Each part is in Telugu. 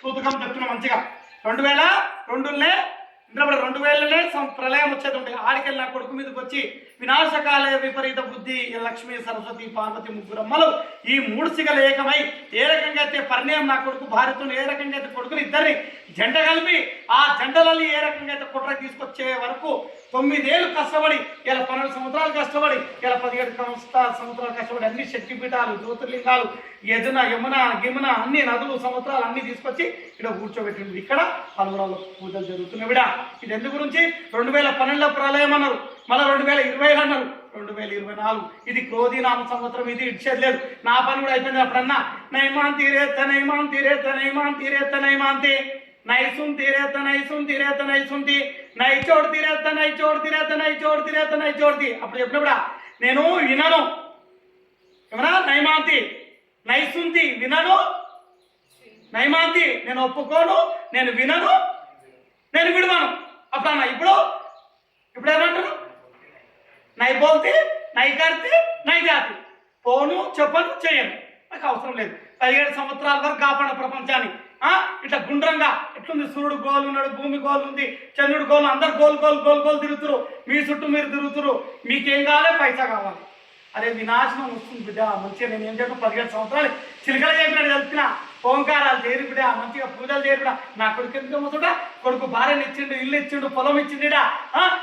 సూతకం చెప్తున్నా మంచిగా 2002 2000 ప్రళయం వచ్చేది ఉంటే ఆడికెళ్ళి నా కొడుకు మీదకి వచ్చి వినాశకాల విపరీత బుద్ధి లక్ష్మీ సరస్వతి పార్వతి ముగ్గురమ్మలు ఈ మూడు సిగలు ఏకమై ఏ రకంగా అయితే పరిణయం నా కొడుకు భార్యతో ఏ రకంగా అయితే కొడుకుని ఇద్దరిని జంట కలిపి ఆ జంటలని ఏ రకంగా అయితే కుట్ర తీసుకొచ్చే వరకు 9 ఏళ్ళు కష్టపడి ఇలా 12 సంవత్సరాలు కష్టపడి ఇలా 17 సంవత్సరాలు కష్టపడి అన్ని శక్తిపీఠాలు జ్యోతిర్లింగాలు యజున యమున గిమున అన్ని నదులు సముద్రాలు అన్ని తీసుకొచ్చి ఇక్కడ కూర్చోబెట్టింది. ఇక్కడ పలువురాలు పూజలు జరుగుతున్నాయి. విడా ఇది ఎందు గురించి 2012లో ప్రళయం అన్నారు, మళ్ళీ 2020 అన్నారు, 2024 ఇది క్రోధీనామ సంవత్సరం. ఇది ఇచ్చేది లేదు. నా పని కూడా అయిపోయింది. అప్పుడన్నా నైమాన్ తీరేత నైమాన్ తీరేత నైమాన్ తీరేత నైమాంతి నైసున్ తీరేత నైసున్ తీరేత నైసుంతి నై చోడు తీరేత నై చోడు తీరేత నై చోడు తీరేత నై చోడుతి. అప్పుడు చెప్పినప్పుడా నేను వినను ఏమన్నా నైమాంతి నైసుంతి వినను నైమాంతి నేను ఒప్పుకోను నేను వినను నేను విడవను. అప్పుడు అన్న ఇప్పుడు ఏమంటారు నై బోల్తి నై కర్తి నై జాతి పోను చెప్పను చేయను నాకు అవసరం లేదు. 17 సంవత్సరాల వరకు కాపాడ ప్రపంచాన్ని ఇట్లా గుండ్రంగా ఎట్లుంది సూర్యుడు గోలు ఉన్నాడు, భూమి గోలు ఉంది, చంద్రుడు గోలు, అందరు గోలు తిరుగుతురు, మీ చుట్టూ మీరు తిరుగుతురు. మీకేం కావాలి? పైసా కావాలి. అరే వినాశనం వస్తుంది బిడ్డ. మంచిగా నేను ఏం చెప్పిన 17 సంవత్సరాలు చిలకలు చెప్పినట్టు చెప్తున్నా. ఓంకారాలు చేరి బిడ్డ, మంచిగా పూజలు చేరి బిడ్డ. నా కొడుకు ఎందుకు మొదట కొడుకు భార్యను ఇచ్చిండు, ఇల్లు ఇచ్చిండు, పొలం ఇచ్చిండిడా,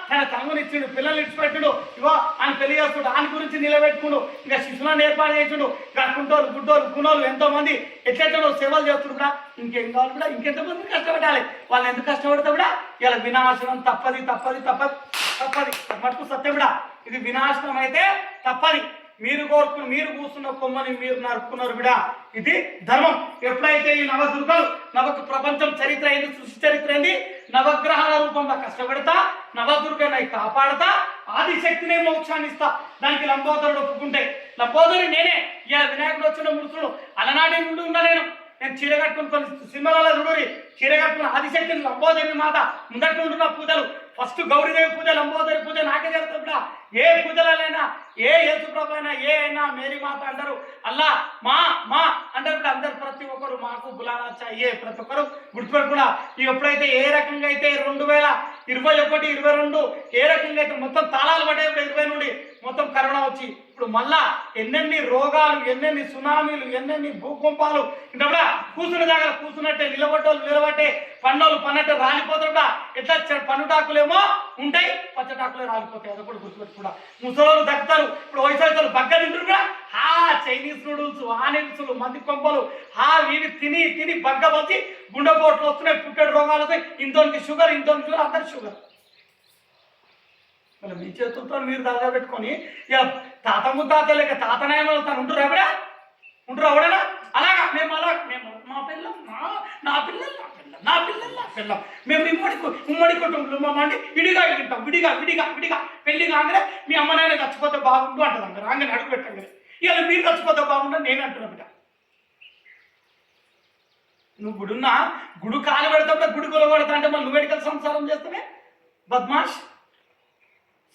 తన తమ్ముని ఇచ్చిండు, పిల్లలు ఇచ్చిపెట్టిండు, ఇగో ఆయన పెళ్లి చేసుకుంటూ ఆయన గురించి నిలబెట్టుకుండు, ఇంకా శిశువులను ఏర్పాటు చేసిండు. ఇంకా కుంటోలు గుడ్డోలు గుణోలు ఎంతో మంది ఎట్లెట్లో సేవలు చేస్తుండ్రు కూడా. ఇంకేం కావాలి కూడా? ఇంకెంతమంది కష్టపడాలి? వాళ్ళు ఎందుకు కష్టపడతా కూడా? ఇలా వినాశనం తప్పది తప్పది తప్పది తప్పది మటుకు సత్యం కూడా. ఇది వినాశనం అయితే తప్పది. మీరు కోరుకుని మీరు కూర్చున్న కొమ్మని మీరు నరుక్కున్నారు బిడా. ఇది ధర్మం. ఎప్పుడైతే ఈ నవదుర్గలు నవకు ప్రపంచం చరిత్ర అయింది, సృష్టి చరిత్ర అయింది, నవగ్రహాల రూపంలో కష్టపడతా నవదుర్గని కాపాడతా ఆదిశక్తినే మోక్షాన్ని ఇస్తా. దానికి లంబోదరుడు ఒప్పుకుంటే లంబోదరి నేనే. ఇలా వినాయకుడు వచ్చిన ముడుచుడు అలనాటి నుండి ఉన్నా నేను చీర కట్టుకుని కొన్ని సినిమాలలో చూడరి చీర కట్టుకుని ఆదిశక్తిని లంబోదరి మాత ముందట్టు ఉంటున్న పూజలు. ఫస్ట్ గౌరీదేవి పూజ, లంబోదరి పూజ నాకే జరుగుతుంది కూడా. ఏ పూజలైనా ఏ యేసుప్రభు అయినా ఏ అయినా మేరీ మాత అంటారు, అల్లా మా మా అంటారు కూడా. అందరు ప్రతి ఒక్కరు మాకు బులానా చాయే ప్రతి ఒక్కరు గుర్తుపెట్టుకున్నా. ఎప్పుడైతే ఏ రకంగా అయితే 2021 22 ఏ రకంగా అయితే మొత్తం తాళాలు పడ్డాయి. 20 నుండి మొత్తం కరోనా వచ్చి ఇప్పుడు మళ్ళా ఎన్నెన్ని రోగాలు, ఎన్నెన్ని సునామీలు, ఎన్నెన్ని భూకంపాలు. ఇంకా కూడా కూర్చున్న దగ్గర కూర్చున్నట్టే, నిలబడ్డోళ్ళు నిలబట్టే, పండోళ్ళు పన్నట్టే రాలిపోతాడు. ఎట్లా పన్నుటాకులేమో ఉంటాయి, పచ్చటాకులే రాలిపోతాయి. అది కూడా గుర్తుపెట్టుకున్నా. ముసలోళ్ళు దక్కుతారు. ఇప్పుడు వయసు బగ్గ తింటారు కూడా. చైనీస్ నూడిల్స్, ఆనిల్స్లు, మంది కొంపలు ఇవి తిని తిని బగ్గ వచ్చి గుండెపోట్లు వస్తున్నాయి, పుట్టెడు రోగాలు వస్తాయి. ఇంతోనికి షుగర్ అందరికి షుగర్. మళ్ళీ మీ చేతులతో మీరు దాదా పెట్టుకొని ఇక తాత ముత్తాత లేక తాతనాయన తను ఉంటారు ఎవడా ఉంటారు ఎవడైనా అలాగా మేము మా పిల్లం నా పిల్లలు మేము ఉమ్మడి కుటుంబంలో అండి విడిగా తింటాం, విడిగా పెళ్లి కాగానే మీ అమ్మ నాయన చచ్చిపోతే బాగుండు అంటారు. అందరు రాగానే అడుగు పెట్టండి. ఇవాళ మీరు చచ్చిపోతే బాగుండని నేను అంటున్నా బిడ్డ. నువ్వు గుడు కాలు పెడతా గుడి కొలగొడతా అంటే మళ్ళీ నువ్వు మెడికల్ సంసారం చేస్తావే బద్మాష్.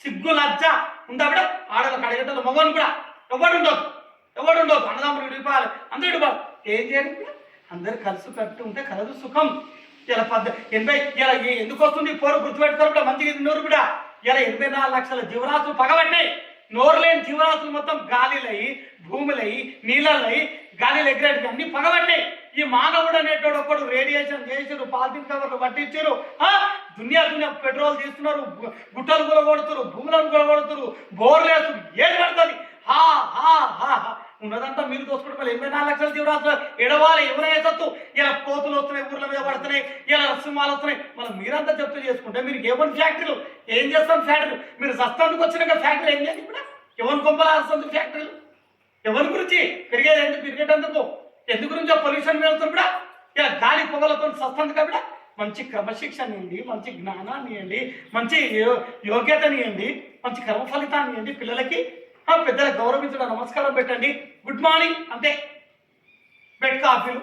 సిగ్గు లజ్జ ఉందా బిడ్డ? ఆడలకు అడగటలు మగవాళ్ళు కూడా ఎవడు ఉండదు. అన్నదమ్ములు విడిపోవాలి, అందరూ విడిపోవాలి. ఏం చేయాలి? అందరు కలిసి కట్టు ఉంటే కలదు సుఖం. ఇలా 80 ఇలా ఎందుకు వస్తుంది? పోరు గుర్తుపెట్టుకోరు మంచిగా నోరు బిడ్డ. ఇలా 84 లక్షల జీవరాశులు పగబట్టినాయి. నోరు లేని జీవరాశులు మొత్తం గాలిలయి, భూములయి, నీళ్ళలయి, గాలిలు ఎగిరేటివి అన్ని పగబట్టినాయి. ఈ మానవుడు అనేటోడు ఒకడు రేడియేషన్ చేసారు, పాలిథిన్ కవర్లు పట్టించారు, దునియా పెట్రోల్ తీస్తున్నారు, గుట్టలు కొలగొడుతున్నారు, భూములను కొలగొడుతున్నారు, బోర్లు వేస్తున్నారు. ఏది పడుతుంది? ఉన్నదంతా మీరు దోసుకుంటే 84 లక్షల జీవరాశులు ఎడవాలి. ఎవరైనా సత్తు ఇలా కోతులు వస్తున్నాయి, ఊర్ల మీద పడుతున్నాయి, ఇలా సింహాలు వస్తున్నాయి. మళ్ళీ మీరంతా జప్తు చేసుకుంటే మీరు ఏమని ఫ్యాక్టరీలు ఏం చేస్తాం? ఫ్యాక్టరీలు మీరు సస్తానికి వచ్చినాక ఫ్యాక్టరీలు ఏం చేయాలి? ఇప్పుడు ఎవరి కొంపలాస్తుంది ఫ్యాక్టరీలు? ఎవరి గురించి పెరిగేటందుకు ఎందుకు గురించో పొల్యూషన్ వెళ్తుంది కూడా. ఇలా గాలి పొగలతో సస్తాను కాబట్టి మంచి క్రమశిక్షణ ఇవ్వండి, మంచి జ్ఞానాన్ని ఇవ్వండి, మంచి యోగ్యతని ఇవ్వండి, మంచి కర్మ ఫలితాన్ని ఇవ్వండి. పిల్లలకి పెద్దలకు గౌరవించడం, నమస్కారం పెట్టండి, గుడ్ మార్నింగ్ అంతే. బెడ్ కాఫీలు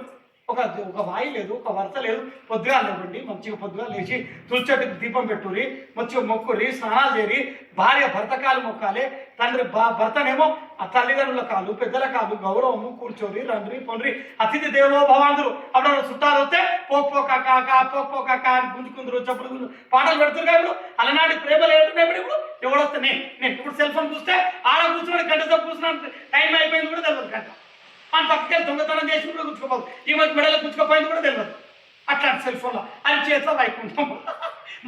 ఒక వాయి లేదు, ఒక వరుస లేదు. పొద్దుగా లేవండి, మంచిగా పొద్దుగా లేచి తులచెట్టుకు దీపం పెట్టుర్రి, మంచిగా మొక్కుర్రి, స్నానాలు చేరి, భార్య భర్తకాలు మొక్కాలి, తండ్రి భర్తనేమో ఆ తల్లిదండ్రుల కాలు పెద్దల కాలు గౌరవము కూర్చోరి రండ్రి పొండ్రి అతిథి దేవో భవాంతులు అప్పుడు చుట్టాలు వస్తే పోక అని గుంజుకుందరు చెప్పుడు పాటలు పెడుతున్నారు ఇప్పుడు అలనాటి ప్రేమలు ఏడున్నాయి ఇప్పుడు ఎవడు వస్తే నేను ఇప్పుడు సెల్ ఫోన్ చూస్తే ఆడ కూర్చున్నాడు గంట సేపు కూర్చున్నాను టైం అయిపోయింది కూడా తెలియదు గంట మన పక్కకి దొంగతనం చేసి కూడా గుచ్చుకోపోదు ఈ మధ్య మెడలో గుచ్చుకోపోయింది కూడా తెలియదు అట్లాంటి సెల్ ఫోన్లో అది చేతిలో వైకుంఠం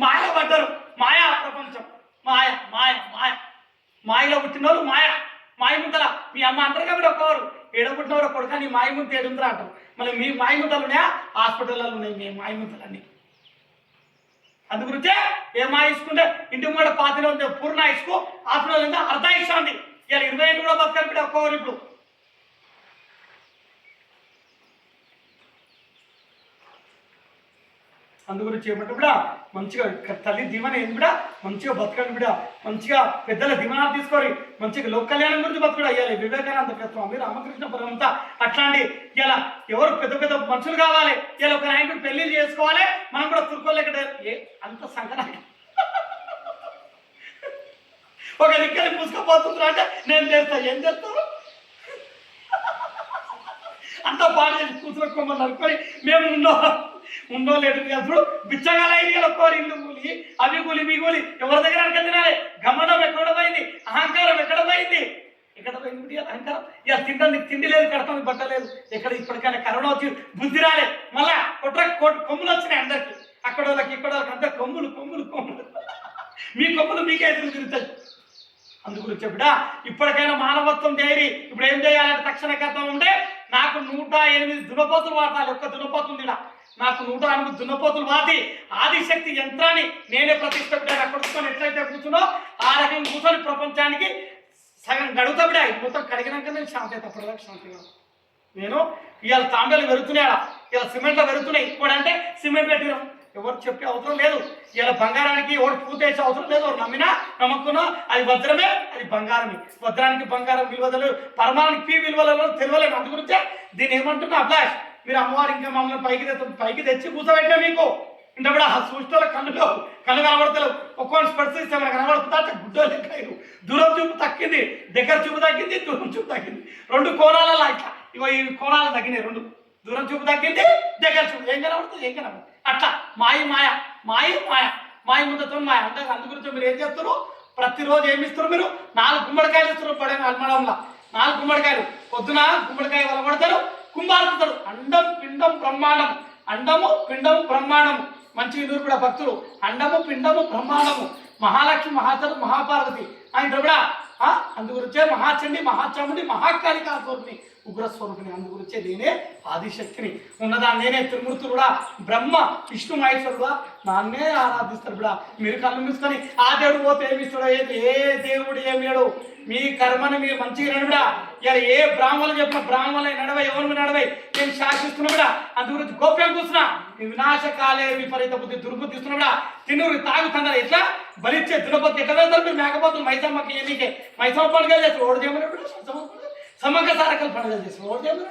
మాయ పడ్డారు మాయా ప్రపంచం మాయ మాయ మాయ మాయలో పుట్టిన వాళ్ళు మాయముంతల మీ అమ్మ అంటారు కాబట్టి ఒక్కవారు ఏడబుట్టినవారు కొడుక నీ మాయముంత ఏడుందరా అంటారు మళ్ళీ మీ మాయముంతలు ఉన్నాయా హాస్పిటల్లో ఉన్నాయి మీ మాయముంతలన్నీ అందుగురించే ఏ మాయిసుకుంటే ఇంటి కూడా పాతిలో ఉంది పూర్ణ ఇసుకు హాస్పిటల్ ఉంది అర్ధ ఇస్తుంది ఇలా 20 ఏళ్ళు కూడా బతకనిపిడే ఒక్కవారు ఇప్పుడు అందుగురించి ఏమంటే బిడా మంచిగా తల్లి దీవెన ఏంది బిడా మంచిగా బతకండి బిడా మంచిగా పెద్దల దీవెనాలు తీసుకోరి మంచిగా లోక కళ్యాణం గురించి బతుకుడు అయ్యాలి వివేకానంద స్వామి రామకృష్ణ పరమంత అట్లాంటి ఇలా ఎవరు పెద్ద పెద్ద మనుషులు కావాలి ఇలా ఒక నాయకుడు పెళ్లి చేసుకోవాలి మనం కూడా తురుకోలేక అంత సంకటం ఒక దిక్కని పూసుకపోతుంటారు అంటే నేను చేస్తా ఏం చేస్తాను అంతా బాగా చేసి కూతురుకోమని అనుకొని మేము ఉండో లేదు ఇప్పుడు బిచ్చగాల ఐడియాలు ఒక్కోరు ఇల్లు కూలి అవి కూలి మీ కూలి ఎవరి దగ్గర అనుక తినాలి గమనం ఎక్కడ పోయింది అహంకారం ఎక్కడ పోయింది అహంకారం ఇక తిండి లేదు కడతానికి బట్టలేదు ఎక్కడ ఇప్పటికైనా కరోనా వచ్చి బుద్ధి రాలే మళ్ళా కొమ్ములు వచ్చినాయి అందరికి అక్కడ వాళ్ళకి ఇక్కడ వాళ్ళకి అందరు కొమ్ములు మీ కొమ్ములు మీకే ఎదురు తిరుగుతాయి అందుగురించి బిడ్డా ఇప్పటికైనా మానవత్వం చేరి ఇప్పుడు ఏం చేయాలంటే తక్షణ కర్తం ఉంటే నాకు 108 దునపోతులు వాటాలి ఒక్క దునపోతు ఉందిడా నాకు 108 దున్నపోతులు వాటి ఆదిశక్తి యంత్రాన్ని నేనే ప్రతిష్టపెట్టాను అక్కడ కూర్చొని ఎట్లయితే కూర్చున్నో ఆ రకంగా కూర్చొని ప్రపంచానికి సగం గడుగుతా బిడా మొత్తం కడిగినాక నేను శాంతి అయితే అప్పటిదాకా శాంతిగా నేను ఇవాళ తాంబేలు పెరుగుతున్నాయా ఇలా సిమెంట్లో పెరుగుతున్నాయి ఇప్పుడంటే సిమెంట్ పెట్టినాం ఎవరు చెప్పే అవసరం లేదు ఇలా బంగారానికి ఎవరు పూతేసే అవసరం లేదు ఎవరు నమ్మినా నమ్మకున్నా అది వజ్రమే అది బంగారమే వజ్రానికి బంగారం విలువలు పరమానికి పీ విలువలలో తెలియలేదు అందుగురించే దీన్ని ఏమంటున్నా అభిలాష్ మీరు అమ్మవారు ఇంకా మమ్మల్ని పైకి తెచ్చి కూర్చోబెట్టినా మీకు అంటే కూడా ఆ సృష్టిలో కళ్ళు కనబడతలేవు ఒక్కొక్క స్పర్శిస్తే మనకు కనబడుతుందా గుడ్డో లెక్క దూరం చూపు తగ్గింది దగ్గర చూపు తగ్గింది దూరం చూపు తగ్గింది 2 కోణాలలో ఇట్లా ఇగో ఈ కోణాలు తగ్గినాయి 2 దూరం చూపు తగ్గింది దగ్గర చూపు ఏం కనబడుతుంది అట్లా మాయ ముందతో మాయ అంటే అందుగురించి మీరు ఏం చేస్తారు ప్రతిరోజు ఏమి ఇస్తారు మీరు 4 గుమ్మడికాయలు ఇస్తారు పడే అల్మడంలో 4 గుమ్మడికాయలు పొద్దున గుమ్మడికాయ వలబడతారు కుంభారుతారు అండం పిండం బ్రహ్మాండం అండము పిండము బ్రహ్మాండము మంచి నూరు కూడా భక్తులు అండము పిండము బ్రహ్మాండము మహాలక్ష్మి మహాసరు మహాపార్వతి ఆయన కూడా అందుగురించే మహాచండి మహాచాముడి మహాకాళికా స్వరూపిణి ఉగ్రస్వరూపిణి అందుగురించే నేనే ఆదిశక్తిని ఉన్నదాన్ని నేనే త్రిమూర్తులు కూడా బ్రహ్మ విష్ణు మహేశ్వరుడు నాన్నే ఆరాధిస్తారు కూడా మీరు కళ్ళు మూసుకొని ఆ దేవుడు పోతే ఏమిస్తాడో ఏ దేవుడు ఏమియాడు మీ కర్మని మీరు మంచిగా నడువుడా ఇలా ఏ బ్రాహ్మణులు చెప్పిన బ్రాహ్మణులై నడవై ఎవరు నడవై నేను శాసిస్తున్నా కూడా అందుగురించి గోప్యం కూర్చున్నా వినాశకాలే విపరీత బుద్ధి దుర్బుద్ధి ఇస్తున్నా కూడా తిన్నూరు తాగుతున్నారు ఎట్లా బలిచ్చే దురపతి ఎట్లా వెళ్తారు మీరు మేకపోతులు మైసమ్మకి ఎన్నికే మైసమ్మ పండుగలు చేస్తారు ఓడి చేయమని సమ్మక్క సారకలు పండుగలు చేస్తారు ఓడి చేయమని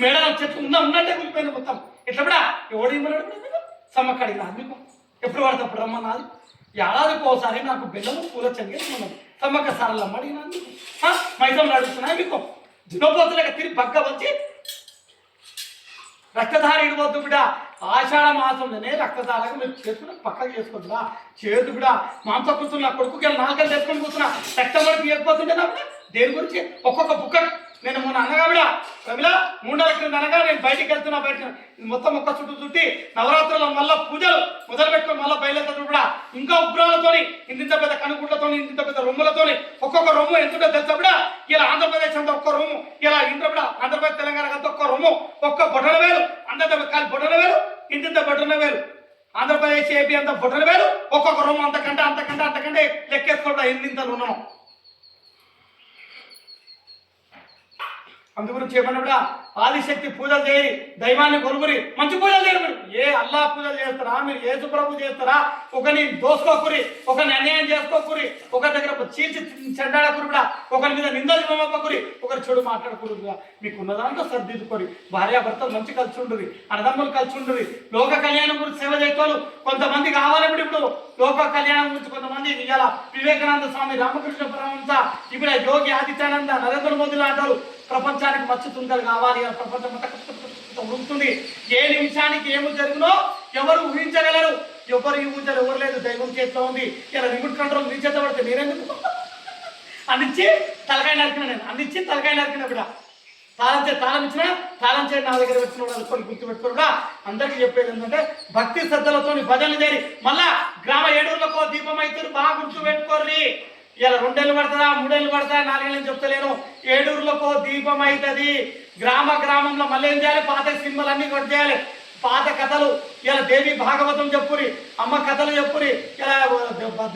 మేడం చెట్టు ఉన్నట్టే కూలిపోయిన మొత్తం ఎట్లా కూడా ఓడి చేయమన్నాడు సమ్మక్క అడిగినా మీకు ఎప్పుడు పడితే అప్పుడు రమ్మన్నది ఏడాదికి ఒకసారి నాకు బెల్లము పూల చెంగేస్తున్నాను సమ్మక్క సారలు అడిగినా మైసమ్మలు అడుగుతున్నాయి మీకు దునపోతులుగా తిరిగి పక్క వచ్చి రక్తధార ఇవ్వద్దు బిడ్డ ఆషాఢ మాసంలోనే రక్తధారగా మీరు చేసుకుని పక్కకు చేసుకోవద్దురా చేదు కూడా మాంస కూర్చున్నా కొడుకుకి 4 గంటలు చేసుకొని కూర్చున్నా రక్తం వరకు తీయకపోతుంటే నాకు దేని గురించి ఒక్కొక్క బుక్క నేను మొన్న అనగా బిడ రవిలా 3 నెలల క్రితం అనగా నేను బయటికి వెళ్తున్నా మొత్తం ఒక్క చుట్టి నవరాత్రుల మళ్ళీ పూజలు మొదలు పెట్టుకొని మళ్ళీ బయలుదేరు కూడా ఇంకా ఉగ్రాలతోని ఇంత పెద్ద కనుగుడ్లతో ఇంత పెద్ద రొమ్ములతోని ఒక్కొక్క రొమ్ము ఎంతుంటో తెలుసా బిడ ఇలా ఆంధ్రప్రదేశ్ అంతా ఒక్క రొమ్ము ఇలా ఇంద్ర బిడ ఆంధ్రప్రదేశ్ తెలంగాణ అంతా ఒక్క రొమ్ము ఒక్క బొటన వేలు అంత కాలి బొటన వేలు ఇంత బొటన వేలు ఆంధ్రప్రదేశ్ ఏపీ అంతా బొటన వేలు ఒక్కొక్క రొమ్ము అంతకంటే లెక్కేసుకోవడం ఎన్నింతలు ఉన్నాను అందు గురించి ఏమన్నా ఆదిశక్తి పూజలు చేయరి, దైవాన్ని కొలుగురి, మంచి పూజలు చేయరు. మీరు ఏ అల్లా పూజలు చేస్తారా, మీరు యేసు ప్రభు చేస్తారా, ఒకరిని దోసుకోకురి, ఒకరిని అన్యాయం చేసుకోకురి, ఒకరి దగ్గర చీల్చి చెండాడకురి కూడా, ఒకరి మీద నిందలు మమ్మకురి, ఒకరి చెడు మాట్లాడకూడదు. మీకు ఉన్న దాంట్లో సర్దిద్దుకోరి, భార్యాభర్తలు మంచి కలిసి ఉండదు, అన్నదమ్ములు కలిసి ఉండదు. లోక కళ్యాణం గురించి సేవ చేస్తారు కొంతమంది కావాలని ఇప్పుడు లోక కళ్యాణం గురించి కొంతమంది ఇవాళ వివేకానంద స్వామి, రామకృష్ణ పరమహంస, ఇప్పుడు యోగి ఆదిత్యానంద, నరేంద్ర మోదీ అంటారు ప్రపంచానికి మచ్చు తుంగలు కావాలి, ప్రపంచం అంతా ఉడుకుతుంది. ఏ నిమిషానికి ఏమి జరిగినో ఎవరు ఊహించగలరు, ఎవరు ఊహించరు, ఎవరు లేదు, దైవం చేతిలో ఉంది. ఇలా రిమోట్ కంట్రోల్ నీ చేత పడితే నేనెందుకు అందించి తలకాయ నరికిన, నేను అందించి తలకాయ నరికిన కూడా తాళం ఇచ్చిన తాళం చేసి నా దగ్గర పెట్టిన వాళ్ళు గుర్తుపెట్టుకోరుగా. అందరికీ చెప్పేది ఏంటంటే భక్తి శ్రద్ధలతో భజనలు చేరి మళ్ళా గ్రామ 7 ఊర్లకో దీపం అవుతుంది, బాగా గుర్తు పెట్టుకోర్రి. ఇలా 2 ఏళ్ళు పడుతుందా, 3 ఏళ్ళు పడుతుందా, 4 ఏళ్ళు చెప్తలేను, 7 ఊర్లకో దీపం అవుతుంది. గ్రామంలో మళ్ళీ ఏం చేయాలి, పాత సినిమాలు అన్నీ కొట్టి చేయాలి, పాత కథలు. ఇలా దేవి భాగవతం చెప్పురి, అమ్మ కథలు చెప్పురి. ఇలా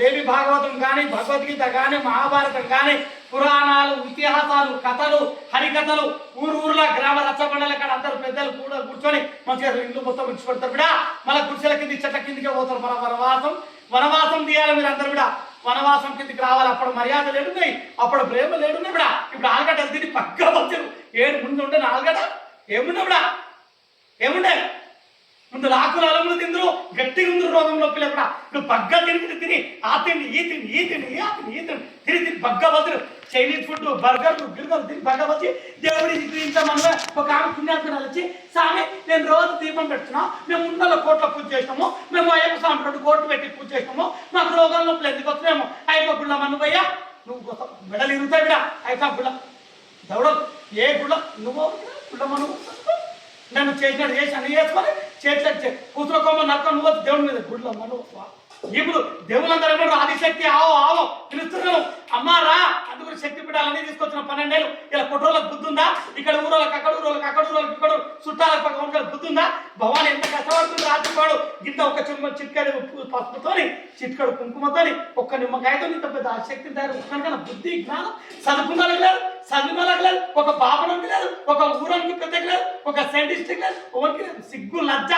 దేవి భాగవతం కానీ, భగవద్గీత కానీ, మహాభారతం కానీ, పురాణాలు, ఇతిహాసాలు, కథలు, హరికథలు, ఊర్లో గ్రామ రచ్చబండల కాడ అందరు పెద్దలు కూడా కూర్చొని మంచిగా ఇల్లు మొత్తం విడిచిపెడతారు కూడా. మళ్ళీ గుడిసెల కింద చెట్ల కిందకే పోతారు. మన వనవాసం తీయాలి. మీరు అందరు కూడా వనవాసం కిందకి రావాలి. అప్పుడు మర్యాదలు ఏడున్నాయి, అప్పుడు ప్రేమలు ఏడున్నాయి. ఇప్పుడు ఆలుగడ్డలు తిని పక్కా వచ్చారు. 7 ముందు ఉంటే ఆలుగడ్డ ఏముండే ఏముండే ముందు లాకులు అలములు తిందరు, గట్టిగా ఉందరు రోగంలో పిల్లలు. ఇప్పుడు బగ్గ తిని ఆ తిండి ఈ తిండి తిని బగ్గ బతులు. చైనీస్ ఫుడ్, బర్గర్లు, గిర్గర్లు తిని బగ్గ వచ్చి దేవుడి గురించామని ఒక ఆమె పుణ్యాత్మరాలు వచ్చి, స్వామి నేను రోజు దీపం పెడుతున్నాం, మేము 300 కోట్ల పూజ చేసినాము, మేము అయ్యప్ప స్వామి 2 కోట్లు పెట్టి పూజ చేసినాము, మాకు రోగాల నొప్పులు ఎందుకు వస్తున్నాము, అయ్యప్ప గుళ్ళ మన్నుపోయ్యా నువ్వు మెడలు ఇరుగుతాయి బిడా, అయ్యప్ప గుళ్ళ దౌడ ఏ గుళ్ళ నువ్వు గుళ్ళ మను నన్ను చేసినట్టు చేసి అన్ని చేసుకొని చేతి కూతురు కొమ్మ నరక నువ్వు దేవుడి మీద గుడిలో మను. ఇప్పుడు దేవులందరూ ఏమన్నారు, ఆదిశక్తి ఆవో పిలుస్తున్నాను, అమ్మా రా. అందుకు శక్తి పీఠాలన్నీ తీసుకొచ్చిన 12 ఏళ్ళు. ఇలా కుట్రోళ్ళకి బుద్ధి ఉందా, ఇక్కడ ఊరోళ్ళకి అక్కడ ఇక్కడ చుట్టాలకు పక్క బుద్ధి ఉందా? భవాని ఎంత కష్టపడుతుంది రాత్రిపాడు, గింత ఒక చిట్కడి పసుపుతోని, చిట్కడు కుంకుమతోని, ఒక్క నిమ్మకాయతో ఇంత పెద్ద శక్తి తయారు కనుక బుద్ధి జ్ఞానం చదువుకున్నది లేదు, చదివినోళ్ళకి లేదు, ఒక బాబునికి లేదు, ఒక ఊరానికి పెద్దకి లేదు, ఒక సైంటిస్ట్కి లేదు, ఎవరికి లేదు. సిగ్గు లజ్జ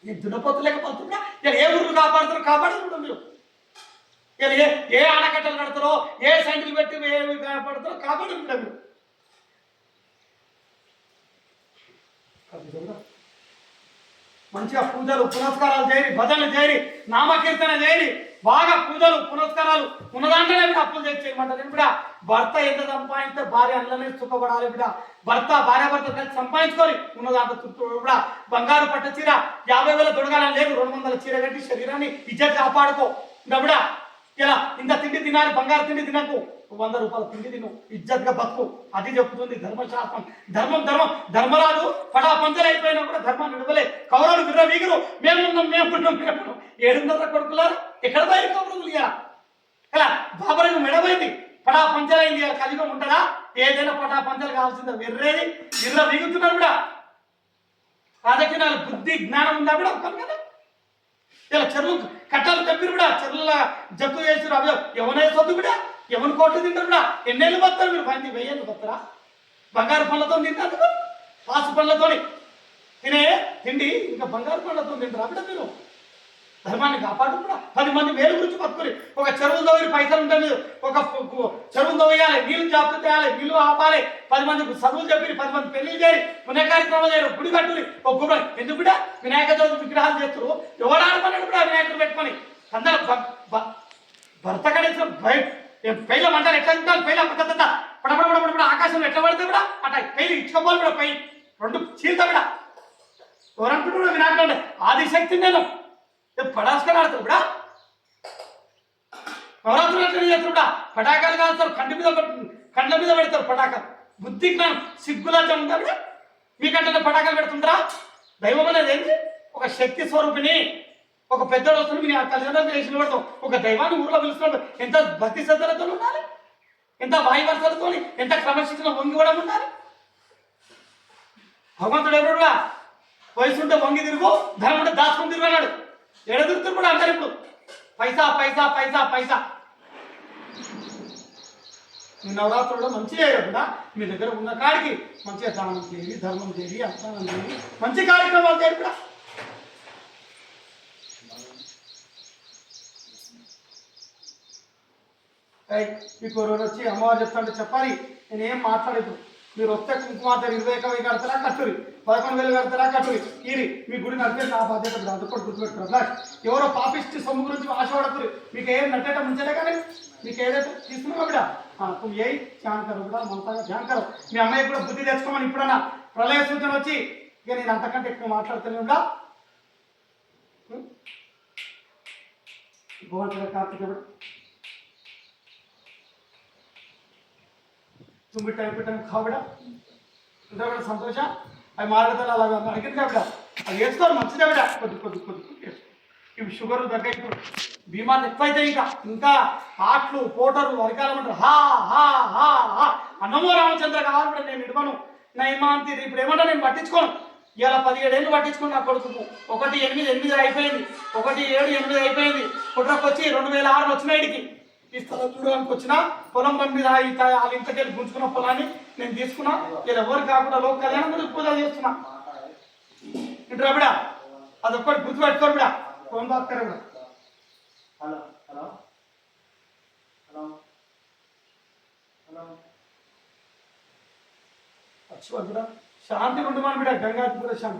ఈ దున్నపోతు లేకపోతున్నా ఇలా ఏ ఊరు కాపాడుతున్నారు మీరు. ఇలా ఏ ఆనకట్టలు కడతారో, ఏ సైంటిల్ పెట్టి ఏమి కాపాడుతారో కాపాడుకుంటారు మీరు. మంచిగా పూజలు పునస్కారాలు చేయరి, భజనలు చేయరి, నామకీర్తన చేయరి, బాగా పూజలు పునస్కారాలు ఉన్నదాంట్లోనే బిడ్డ అప్పులు చేయమంటారు. బిడ్డ భర్త ఎంత సంపాదిస్తే భార్య అందులోనే సుఖపడాలి. బిడ్డ భార్యాభర్త కలిసి సంపాదించుకొని ఉన్న దాంట్లో బిడ్డ బంగారు పట్ట చీర 50,000 దొడగాలని లేదు, 200 చీర కట్టి శరీరాన్ని ఇజ్జత్ కాపాడుకో. బిడ్డ ఇలా ఇంత తిండి తినాలి, బంగారు తిండి తినకు, 100 రూపాయల తిండి తిను, ఇజ్జత్గా బతుకు. అది చెప్తుంది ధర్మశాస్త్రం. ధర్మరాజు పడా పంచలు అయిపోయినా కూడా ధర్మాన్ని విడవలే. కౌరవులు విర్రవీగురు, మేమున్నాం 700 కొడుకులారు ఎక్కడ పోయి కౌరవులు. ఇలా బాబరకు మెడపోయింది, పడా పంచలైంది. కలియుగం ఉంటుందా? ఏదైనా పడా పంచలు కావాల్సిందో విర్రవీగుతున్నారు కూడా. రాజకీయాలు బుద్ధి జ్ఞానం ఉందా కూడా కదా. ఇలా చెరువులు కట్టాలు తప్పిరు కూడా, చెరువుల జప్తు చేసారు. అవి ఎవరైనా సొద్దు కూడా, ఎవరి కోట్లు తింటారు కూడా. ఎన్నేళ్ళు బతారు మీరు? 10 ఏళ్ళు బతారా? బంగారు పళ్ళతో తింటారు, పాసు పళ్ళతో తినే తిండి ఇంకా బంగారు పళ్ళతో తింటారు. అప్పుడే మీరు ధర్మాన్ని కాపాడు కూడా. 10 మంది వేలు గురించి బతుకుని ఒక చెరువులు తవ్వి పైసలు ఉంటాయి మీరు, ఒక చెరువులు తవ్వేయాలి, నీళ్ళు జాగ్రత్త చేయాలి, నీళ్ళు ఆపాలి, 10 మందికి చదువులు చెప్పి 10 మంది పెళ్లి చేయాలి, పుణ్య కార్యక్రమాలు చేయాలి, గుడి కట్టుని ఒక గుడి. ఎందుకు కూడా వినాయక చవితి విగ్రహాలు చేస్తారు, ఎవరు ఆడమన్నాడు కూడా వినాయకుడు పెట్టుకొని. అందరూ భర్త కడిసిన పైల మంటలు ఎట్లా తింటారు, పైల పడపడ ఆకాశంలో ఎట్లా పడితే కూడా అట్లా పైలు ఇచ్చుకోవాలి కూడా, పై 2 చీలతో కూడా ఎవరంటున్నా కూడా వినాయకుడు ఆదిశక్తి. నేను పడాసుకొని ఆడతారు కూడా, నవరాత్రులు ఎట్లా చేస్తారు కూడా, పటాకాలు కాలుస్తారు, కండ్ల మీద పెడతారు పటాకాలు. బుద్ధి జ్ఞానం సిగ్గులజ్జం ఉందా కూడా? మీకంటే పటాకాలు పెడుతుంటారా? దైవం అనేది ఏంటి? ఒక శక్తి స్వరూపిణి. ఒక పెద్దోడు వస్తుంది, మీ తల్లిదండ్రులు చేసిన పడతాం, ఒక దైవాన్ని ఊళ్ళో పిలుస్తున్నాడు. ఎంత భక్తి శ్రద్ధలతో ఉండాలి, ఎంత వాయువర్షాలతో, ఎంత క్రమశిక్షణ వంగి కూడా ఉండాలి. భగవంతుడు ఎవరు కూడా వయసు ఉంటే వంగి తిరుగు, ధనం ఉంటే దాచుకుని తిరుగు అన్నాడు. ఎడదిరుతురు కూడా అంటారు ఇప్పుడు, పైసా పైసా పైసా పైసా. ఈ నవరాత్రులు మంచిగా కదా మీ దగ్గర ఉన్న కాడికి మంచిగా దానం చేయాలి, ధర్మం చేయాలి, అర్థానం చేయాలి, మంచి కార్యక్రమాలు చేయాలి కూడా. మీకు రోజు వచ్చి అమ్మవారు చెప్తాంటే చెప్పాలి, నేనేం మాట్లాడేదు. మీరు వస్తే కుంకుమార్తె 21,000 కడతారా కట్టురి, 11,000 కడతారా కట్టురి, కీరి మీ గుడి నడిపే నా బాధ్యత. అందుకోటి గుర్తుపెట్టుకున్నారు. ఎవరో పాపిష్టి సొమ్ము గురించి ఆశపడకురి. మీకు ఏం నట్టేట ముంచలే కానీ మీకు ఏదైతే తీసుకున్నావో బిడ్డ तुम यही ध्यान करो बेटा, ममता का ध्यान करो. మీ అమ్మాయి కూడా బుద్ధి తెచ్చుకోమని ఇప్పుడన్నా ప్రళయ సూచన వచ్చి ఇక నేను అంతకంటే ఎక్కువ మాట్లాడుతూనే ఉండా. భగవంతుడు కార్తీక तुम्ही टाइम पे टाइम खाओ बेटा, ఇంకా కూడా సంతోష అవి మాట్లాడతారు అలాగా అడిగింది బిడ్డ. అది వేసుకోరు మంచిదే బిడ్డ. కొద్ది ఇవి షుగర్ దగ్గర ఇప్పుడు భీమాలు ఎక్కువైతే ఇంకా ఆట్లు పోటరు వరకాలం అంటారు. హా హా హా హా అన్నమో రామచంద్ర కావాలి బిడ్డ. నేను ఇవ్వను నా ఇమాంతి ఇప్పుడు ఏమంటా నేను పట్టించుకోను. ఇలా 17 ఏళ్ళు పట్టించుకుని నా కొడుకు 1,8,8 అయిపోయింది, 1,7,8 అయిపోయింది. కుట్రకు వచ్చి 2006 వచ్చినాయికి ఈ స్థలం చూడడానికి వచ్చిన పొలం పంపి వాళ్ళ ఇంతకెళ్ళి గుంజుకున్న పొలాన్ని నేను తీసుకున్నా. ఇలా ఎవరు కాకుండా లోక కళ్యాణం గురించి పూజలు చేస్తున్నా. ఇంటర్ బిడ అదొక్కటి గుర్తుపెట్టుకోరు బిడ. ఫోన్ బాక్కర బిడ. హలో హలో హలో హలో వచ్చి బిడ శాంతి ఉంటున్నాను బిడ. గంగాధర శాంతి.